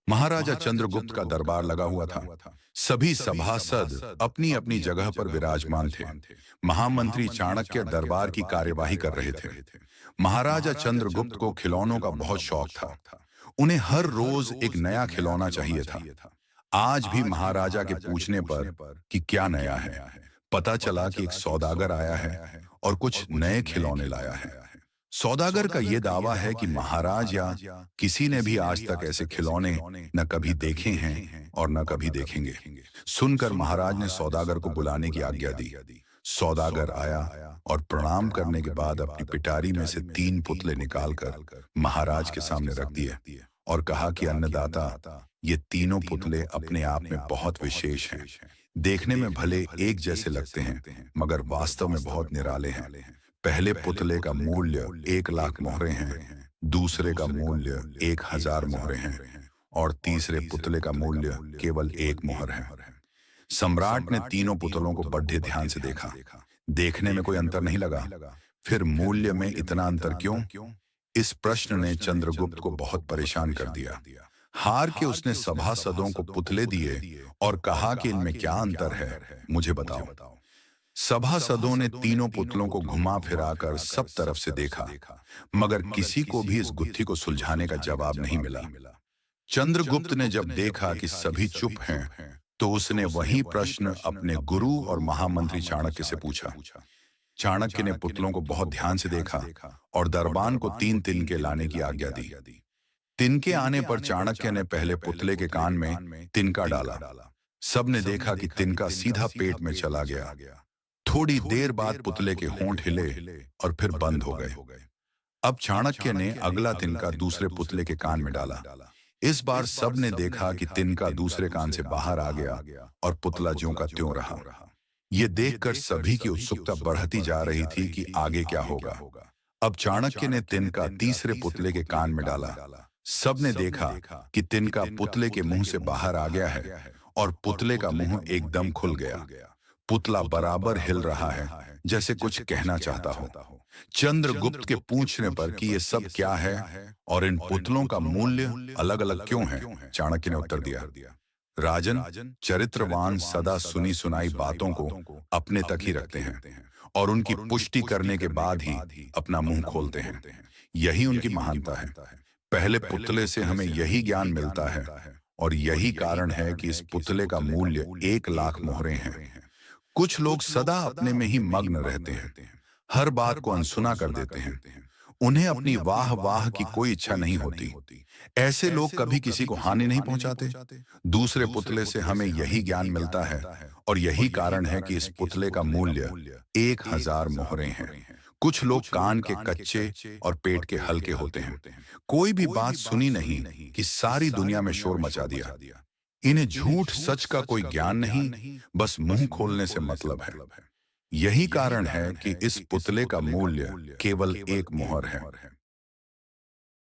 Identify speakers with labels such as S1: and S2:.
S1: महाराजा चंद्रगुप्त का दरबार लगा हुआ था। सभी सभासद अपनी अपनी जगह पर विराजमान थे। महामंत्री चाणक्य दरबार की कार्यवाही कर रहे थे। महाराजा चंद्रगुप्त को खिलौनों का बहुत शौक था। उन्हें हर रोज एक नया खिलौना चाहिए था। आज भी महाराजा के पूछने पर कि क्या नया है, पता चला कि एक सौदागर आया है और कुछ नए खिलौने लाया है। सौदागर का यह दावा है कि महाराज या किसी ने भी आज तक ऐसे खिलौने न कभी देखे हैं और न कभी देखेंगे। सुनकर महाराज ने सौदागर को बुलाने की आज्ञा दी। सौदागर आया और प्रणाम करने के बाद अपनी पिटारी में से 3 पुतले निकालकर महाराज के सामने रख दिए और कहा कि अन्नदाता, ये तीनों पुतले अपने आप में बहुत विशेष हैं। देखने में भले एक जैसे लगते हैं, मगर वास्तव में बहुत निराले हैं। पहले पुतले का मूल्य 1,00,000 मोहरे हैं, दूसरे का मूल्य 1,000 मोहरे हैं और तीसरे पुतले का मूल्य केवल 1 मोहर है। सम्राट ने तीनों पुतलों को बड़े ध्यान से देखा। देखने में कोई अंतर नहीं लगा। फिर मूल्य में इतना अंतर क्यों? इस प्रश्न ने चंद्रगुप्त को बहुत परेशान कर दिया। हार के उसने सभासदों को पुतले दिए और कहा कि इनमें क्या अंतर है, मुझे बताओ। सभासदों ने तीनों पुतलों को घुमा फिराकर सब तरफ से देखा, मगर किसी को भी इस गुत्थी को सुलझाने का जवाब नहीं मिला। चंद्रगुप्त ने जब देखा कि सभी चुप हैं, तो उसने वही प्रश्न अपने गुरु और महामंत्री चाणक्य से पूछा। चाणक्य ने पुतलों को बहुत ध्यान से देखा और दरबान को 3 तिनके लाने की आज्ञा दी। तिनके आने पर चाणक्य ने पहले पुतले के कान में तिनका डाला। सबने देखा कि तिनका सीधा पेट में चला गया। थोड़ी देर बाद पुतले के होंठ हिले और फिर बंद हो गए। अब चाणक्य ने अगला तिनका दूसरे पुतले के कान में डाला। इस बार सबने देखा कि तिनका दूसरे कान से बाहर आ गया और पुतला ज्यों का त्यों रहा। ये देखकर सभी की उत्सुकता बढ़ती जा रही थी कि आगे क्या होगा। अब चाणक्य ने तिनका तीसरे पुतले के कान में डाला। सबने देखा कि तिनका पुतले के मुंह से बाहर आ गया है और पुतले का मुंह एकदम खुल गया। पुतला बराबर हिल रहा है, जैसे कुछ कहना चाहता हो। चंद्रगुप्त के पूछने पर कि ये सब क्या है और इन पुतलों का मूल्य अलग अलग क्यों है, चाणक्य ने उत्तर दिया, राजन, चरित्रवान सदा सुनी सुनाई बातों को अपने तक ही रखते हैं और उनकी पुष्टि करने के बाद ही अपना मुंह खोलते हैं। यही उनकी महानता है। पहले पुतले से हमें यही ज्ञान मिलता है और यही कारण है कि इस पुतले का मूल्य 1,00,000 मोहरे हैं। कुछ लोग सदा अपने में ही मग्न रहते हैं, हर बात को अनसुना कर देते हैं। उन्हें अपनी वाह वाह की कोई इच्छा नहीं होती। ऐसे लोग कभी किसी को हानि नहीं पहुंचाते। दूसरे पुतले से हमें यही ज्ञान मिलता है और यही कारण है कि इस पुतले का मूल्य 1,000 मोहरे हैं। कुछ लोग कान के कच्चे और पेट के हल्के होते हैं। कोई भी बात सुनी नहीं कि सारी दुनिया में शोर मचा दिया। इन्हें झूठ सच का कोई ज्ञान नहीं, बस मुंह खोलने से मतलब है। यही कारण है कि इस पुतले का मूल्य केवल 1 मोहर है।